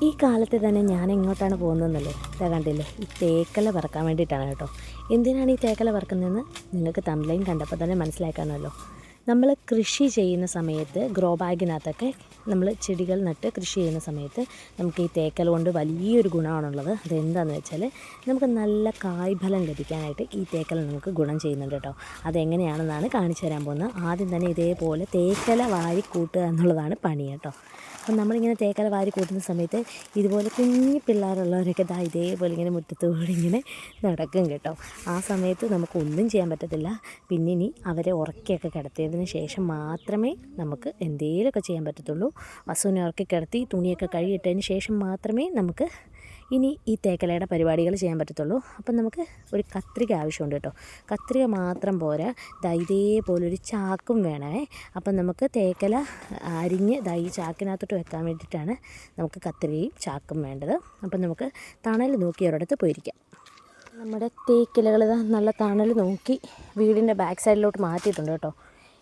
ഈ കാലത്ത് തന്നെ ഞാൻ എങ്ങോട്ടാണ് പോകുന്നതെന്നല്ലേ, ഇതാ കണ്ടില്ലേ, ഈ തേക്കല പറക്കാൻ വേണ്ടിയിട്ടാണ് കേട്ടോ. എന്തിനാണ് ഈ തേക്കല പറക്കുന്നതെന്ന് നിങ്ങൾക്ക് തമ്മിലേയും കണ്ടപ്പോൾ തന്നെ മനസ്സിലാക്കാമല്ലോ. നമ്മൾ കൃഷി ചെയ്യുന്ന സമയത്ത് ഗ്രോ ബാഗിനകത്തൊക്കെ നമ്മൾ ചെടികൾ നട്ട് കൃഷി ചെയ്യുന്ന സമയത്ത് നമുക്ക് ഈ തേക്കല കൊണ്ട് വലിയൊരു ഗുണമാണുള്ളത്. അതെന്താണെന്ന് വെച്ചാൽ നമുക്ക് നല്ല കായ്ഫലം ലഭിക്കാനായിട്ട് ഈ തേക്കല നമുക്ക് ഗുണം ചെയ്യുന്നുണ്ട് കേട്ടോ. അതെങ്ങനെയാണെന്നാണ് കാണിച്ചു തരാൻ പോകുന്നത്. ആദ്യം തന്നെ ഇതേപോലെ തേക്കല വാരി കൂട്ടുക എന്നുള്ളതാണ് പണി കേട്ടോ. അപ്പം നമ്മളിങ്ങനെ തേക്കല വാരി കൂട്ടുന്ന സമയത്ത് ഇതുപോലെ കുഞ്ഞു പിള്ളേരുള്ളവരൊക്കെ ഇതേപോലെ ഇങ്ങനെ മുറ്റത്തോടെ ഇങ്ങനെ നടക്കും കേട്ടോ. ആ സമയത്ത് നമുക്കൊന്നും ചെയ്യാൻ പറ്റത്തില്ല. പിന്നെ ഇനി അവരെ ഉറക്കിയൊക്കെ കിടത്തിയതിന് ശേഷം മാത്രമേ നമുക്ക് എന്തെങ്കിലുമൊക്കെ ചെയ്യാൻ പറ്റത്തുള്ളൂ. വസുവിനെ ഉറക്കി കിടത്തി തുണിയൊക്കെ കഴുകിയിട്ടതിന് ശേഷം മാത്രമേ നമുക്ക് ഇനി ഈ തേക്കലയുടെ പരിപാടികൾ ചെയ്യാൻ പറ്റത്തുള്ളൂ. അപ്പം നമുക്ക് ഒരു കത്രിക ആവശ്യമുണ്ട് കേട്ടോ. കത്രിക മാത്രം പോരാ, ഇതേപോലൊരു ചാക്കും വേണമേ. അപ്പം നമുക്ക് തേക്കല അരിഞ്ഞ് ഈ ചാക്കിനകത്തോട്ട് വെക്കാൻ വേണ്ടിയിട്ടാണ് നമുക്ക് കത്രികയും ചാക്കും വേണ്ടത്. അപ്പം നമുക്ക് തണൽ നോക്കി ഒരിടത്ത് പോയിരിക്കാം. നമ്മുടെ തേക്കിലകൾ നല്ല തണൽ നോക്കി വീടിൻ്റെ ബാക്ക് സൈഡിലോട്ട് മാറ്റിയിട്ടുണ്ട് കേട്ടോ.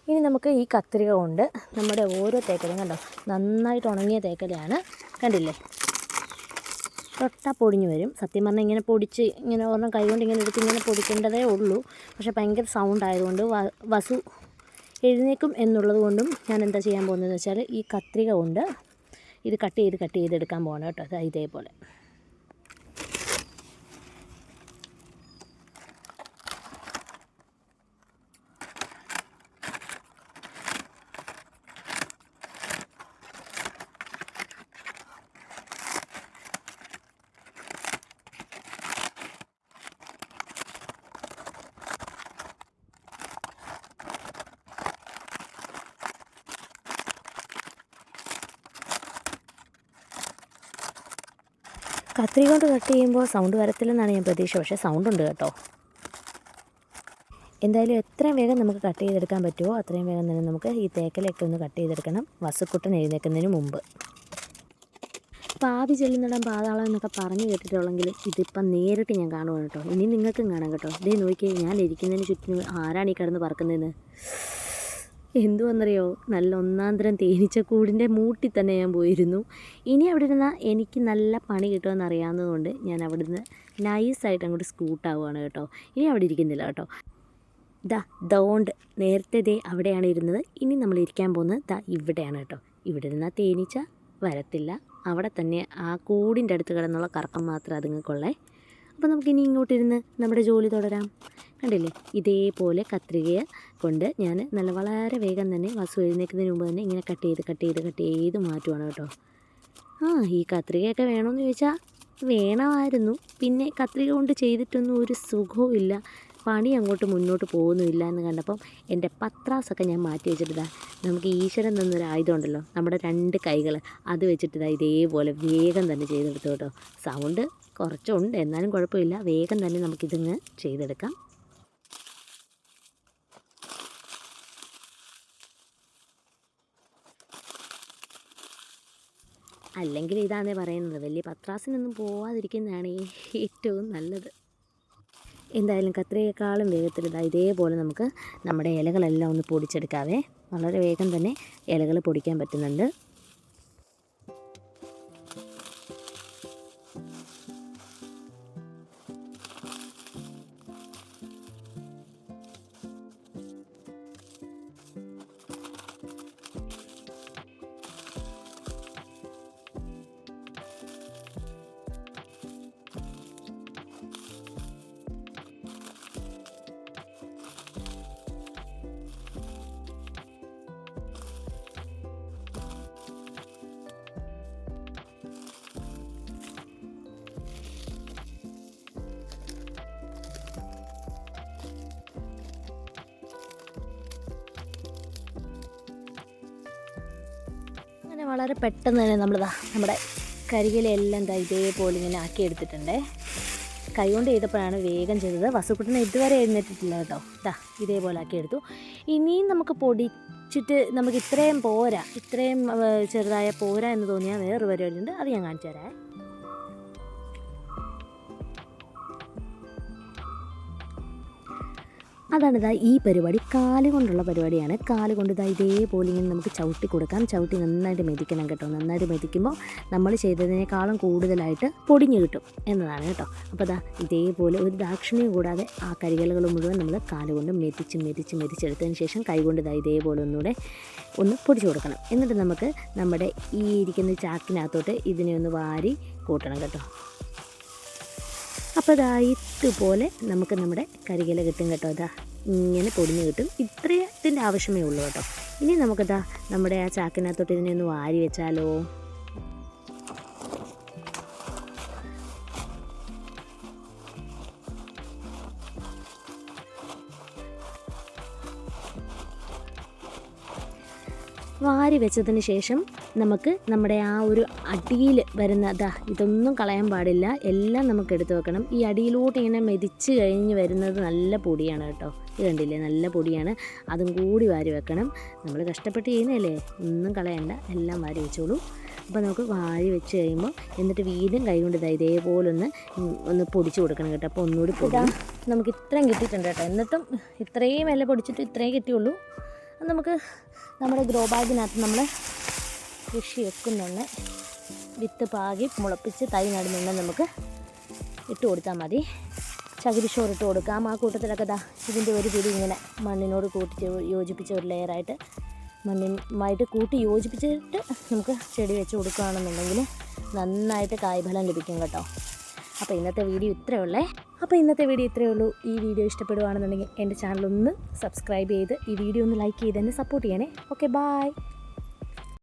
ഇനി നമുക്ക് ഈ കത്രിക കൊണ്ട് നമ്മുടെ ഓരോ തേക്കലയും കണ്ടോ, നന്നായിട്ട് ഉണങ്ങിയ തേക്കലയാണ്, കണ്ടില്ലേ, തൊട്ടാൽ പൊടിഞ്ഞു വരും. സത്യം പറഞ്ഞാൽ ഇങ്ങനെ പൊടിച്ച് ഇങ്ങനെ ഒരെണ്ണം കൈകൊണ്ട് ഇങ്ങനെ എടുത്ത് ഇങ്ങനെ പൊടിക്കേണ്ടതേ ഉള്ളൂ. പക്ഷേ ഭയങ്കര സൗണ്ട് ആയതുകൊണ്ട് വസു എഴുന്നേക്കും എന്നുള്ളത് കൊണ്ടും ഞാൻ എന്താ ചെയ്യാൻ പോകുന്നതെന്ന് വെച്ചാൽ ഈ കത്രിക കൊണ്ട് ഇത് കട്ട് ചെയ്ത് എടുക്കാൻ പോകണം കേട്ടോ. ഇതേപോലെ കത്രിക കൊണ്ട് കട്ട് ചെയ്യുമ്പോൾ സൗണ്ട് വരത്തില്ലെന്നാണ് ഞാൻ പ്രതീക്ഷ. പക്ഷേ സൗണ്ട് ഉണ്ട് കേട്ടോ. എന്തായാലും എത്രയും വേഗം നമുക്ക് കട്ട് ചെയ്തെടുക്കാൻ പറ്റുമോ അത്രയും വേഗം തന്നെ നമുക്ക് ഈ തേക്കലയൊക്കെ ഒന്ന് കട്ട് ചെയ്തെടുക്കണം, വസുക്കുട്ടൻ എഴുന്നേൽക്കുന്നതിന് മുമ്പ്. പാവി ചെല്ലുന്നിടം പാതാളം എന്നൊക്കെ പറഞ്ഞു കേട്ടിട്ടുള്ളെങ്കിലും ഇതിപ്പം നേരിട്ട് ഞാൻ കാണുവാണ് കേട്ടോ. ഇനി നിങ്ങൾക്കും കാണാം കേട്ടോ. ഇതേ നോക്കിയേ, ഞാൻ ഇരിക്കുന്നതിന് ചുറ്റും ആരാണ് ഈ കിടന്ന് പറക്കുന്നതെന്ന്. എന്തുവെന്നറിയോ, നല്ല ഒന്നാന്തരം തേനീച്ചക്കൂടിൻ്റെ മൂട്ടിൽ തന്നെ ഞാൻ പോയിരുന്നു. ഇനി അവിടെ ഇരുന്നാൽ എനിക്ക് നല്ല പണി കിട്ടുമെന്ന് അറിയാവുന്നതുകൊണ്ട് ഞാൻ അവിടുന്ന് നൈസായിട്ട് അങ്ങോട്ട് സ്കൂട്ടാവുകയാണ് കേട്ടോ. ഇനി അവിടെ ഇരിക്കുന്നില്ല കേട്ടോ. ദോണ്ട് നേരത്തെ അവിടെയാണ് ഇരുന്നത്. ഇനി നമ്മൾ ഇരിക്കാൻ പോകുന്നത് ഇവിടെയാണ് കേട്ടോ. ഇവിടെ ഇരുന്നാൽ തേനീച്ച വരത്തില്ല. അവിടെ തന്നെ ആ കൂടിൻ്റെ അടുത്ത് കിടന്നുള്ള കറക്കം മാത്രമേ അതുങ്ങൾക്കുള്ളേ. അപ്പോൾ നമുക്കിനി ഇങ്ങോട്ടിരുന്ന് നമ്മുടെ ജോലി തുടരാം. കണ്ടില്ലേ, ഇതേപോലെ കത്രികയെ കൊണ്ട് ഞാൻ വളരെ വേഗം തന്നെ വസു എഴുന്നേൽക്കുന്നതിന് മുമ്പ് തന്നെ ഇങ്ങനെ കട്ട് ചെയ്ത് മാറ്റുവാണ് കേട്ടോ. ഈ കത്രികയൊക്കെ വേണമെന്ന് ചോദിച്ചാൽ വേണമായിരുന്നു. പിന്നെ കത്രിക കൊണ്ട് ചെയ്തിട്ടൊന്നും ഒരു സുഖവും ഇല്ല, പണി അങ്ങോട്ട് മുന്നോട്ട് പോകുന്നുമില്ല എന്ന് കണ്ടപ്പം എൻ്റെ പത്രാസൊക്കെ ഞാൻ മാറ്റി വെച്ചിട്ട് നമുക്ക് ഈശ്വരൻ തന്നൊരു ആയുധം ഉണ്ടല്ലോ, നമ്മുടെ 2 കൈകൾ, അത് വെച്ചിട്ട് ഇതേപോലെ വേഗം തന്നെ ചെയ്തെടുത്തു കേട്ടോ. സൗണ്ട് കുറച്ചുണ്ട്, എന്നാലും കുഴപ്പമില്ല. വേഗം തന്നെ നമുക്കിതിങ്ങ് ചെയ്തെടുക്കാം. അല്ലെങ്കിൽ ഇതാണേ പറയുന്നത്, വലിയ പത്രാസിനൊന്നും പോവാതിരിക്കുന്നതാണ് ഏറ്റവും നല്ലത്. എന്തായാലും കത്രികയെക്കാളും വേഗത്തിൽ ഇതേപോലെ നമുക്ക് നമ്മുടെ ഇലകളെല്ലാം ഒന്ന് പൊടിച്ചെടുക്കാവേ. വളരെ വേഗം തന്നെ ഇലകൾ പൊടിക്കാൻ പറ്റുന്നുണ്ട്. അങ്ങനെ വളരെ പെട്ടെന്ന് തന്നെ നമ്മുടെ കരികിലെല്ലാം ഇതേപോലെ ഇങ്ങനെ ആക്കിയെടുത്തിട്ടുണ്ടേ. കൈകൊണ്ട് ചെയ്തപ്പോഴാണ് വേഗം ചെയ്തത്. വസുക്കുട്ടനെ ഇതുവരെ എഴുന്നേറ്റിട്ടില്ല കേട്ടോ. ഇതേപോലെ ആക്കിയെടുത്തു. ഇനിയും നമുക്ക് പൊടിച്ചിട്ട് നമുക്ക് ഇത്രയും പോരാ, ഇത്രയും ചെറുതായ പോരാ എന്ന് തോന്നിയാൽ വേറൊരു പരിപാടിയുണ്ട്, അത് ഞാൻ കാണിച്ചു തരാം. അതാണ് ഈ പരിപാടി. കാല് കൊണ്ടുള്ള പരിപാടിയാണ്. കാല് കൊണ്ട് ഇതേപോലെ ഇങ്ങനെ നമുക്ക് ചവിട്ടി കൊടുക്കാം. ചവിട്ടി നന്നായിട്ട് മെതിക്കണം കേട്ടോ. നന്നായിട്ട് മെതിക്കുമ്പോൾ നമ്മൾ ചെയ്തതിനേക്കാളും കൂടുതലായിട്ട് പൊടിഞ്ഞ് കിട്ടും എന്നതാണ് കേട്ടോ. അപ്പോൾ ഇതേപോലെ ഒരു ദാക്ഷിണ്യം കൂടാതെ ആ കരികലകൾ മുഴുവൻ നമ്മൾ കാലുകൊണ്ട് മെതിച്ചെടുത്തതിന് ശേഷം കൈകൊണ്ട് ഇതേപോലെ ഒന്ന് പൊടിച്ചു കൊടുക്കണം. എന്നിട്ട് നമുക്ക് നമ്മുടെ ഈ ഇരിക്കുന്ന ചാക്കിനകത്തോട്ട് ഇതിനെ ഒന്ന് വാരി കൂട്ടണം കേട്ടോ. അപ്പോൾ ഇതുപോലെ നമുക്ക് നമ്മുടെ കരികില കിട്ടും കേട്ടോ. ഇങ്ങനെ പൊടിഞ്ഞ് കിട്ടും. ഇത്രയത്തിൻ്റെ ആവശ്യമേ ഉള്ളൂ കേട്ടോ. ഇനി നമുക്ക് നമ്മുടെ ആ ചാക്കിനകത്തോട്ട് ഇതിനെ ഒന്ന് വാരി വെച്ചാലോ. വാരി വെച്ചതിന് ശേഷം നമുക്ക് നമ്മുടെ ആ ഒരു അടിയിൽ വരുന്ന ഇതൊന്നും കളയാൻ പാടില്ല, എല്ലാം നമുക്ക് എടുത്ത് വെക്കണം. ഈ അടിയിലോട്ട് ഇങ്ങനെ മെതിച്ച് കഴിഞ്ഞ് വരുന്നത് നല്ല പൊടിയാണ് കേട്ടോ. ഇത് കണ്ടില്ലേ, നല്ല പൊടിയാണ്. അതും കൂടി വാരി വെക്കണം. നമ്മൾ കഷ്ടപ്പെട്ട് ചെയ്യുന്നതല്ലേ, ഒന്നും കളയണ്ട, എല്ലാം വാരി വെച്ചോളൂ. അപ്പോൾ നമുക്ക് വാരി വെച്ച് കഴിയുമ്പോൾ എന്നിട്ട് വീണ്ടും കൈ കൊണ്ട് ഇതേപോലെ ഒന്ന് പൊടിച്ച് കൊടുക്കണം കേട്ടോ. അപ്പോൾ ഒന്നുകൂടി നമുക്ക് ഇത്രയും കിട്ടിയിട്ടുണ്ട് കേട്ടോ. എന്നിട്ടും ഇത്രയും എല്ലാം പൊടിച്ചിട്ട് ഇത്രയും കിട്ടിയുള്ളൂ. നമുക്ക് നമ്മുടെ ഗ്രോ ബാഗിനകത്ത് നമ്മൾ കൃഷി വെക്കുന്നുണ്ട്. വിത്ത് പാകി മുളപ്പിച്ച് തൈ നടുന്നുണ്ട് നമുക്ക് ഇട്ട് കൊടുത്താൽ മതി. ചകിരിച്ചോറ് ഇട്ട് കൊടുക്കാം. ആ കൂട്ടത്തിലൊക്കെ ഇതിൻ്റെ ഒരു പിടി ഇങ്ങനെ മണ്ണിനോട് കൂട്ടി യോജിപ്പിച്ച ഒരു ലെയറായിട്ട് മണ്ണുമായിട്ട് കൂട്ടി യോജിപ്പിച്ചിട്ട് നമുക്ക് ചെടി വെച്ച് കൊടുക്കുകയാണെന്നുണ്ടെങ്കിൽ നന്നായിട്ട് കായ്ഫലം ലഭിക്കും കേട്ടോ. അപ്പോൾ ഇന്നത്തെ വീഡിയോ ഇത്രയേ ഉള്ളൂ. ഈ വീഡിയോ ഇഷ്ടപ്പെടുകയാണെന്നുണ്ടെങ്കിൽ എൻ്റെ ചാനലൊന്ന് സബ്സ്ക്രൈബ് ചെയ്ത് ഈ വീഡിയോ ഒന്ന് ലൈക്ക് ചെയ്ത് എന്നെ സപ്പോർട്ട് ചെയ്യണേ. Okay, by.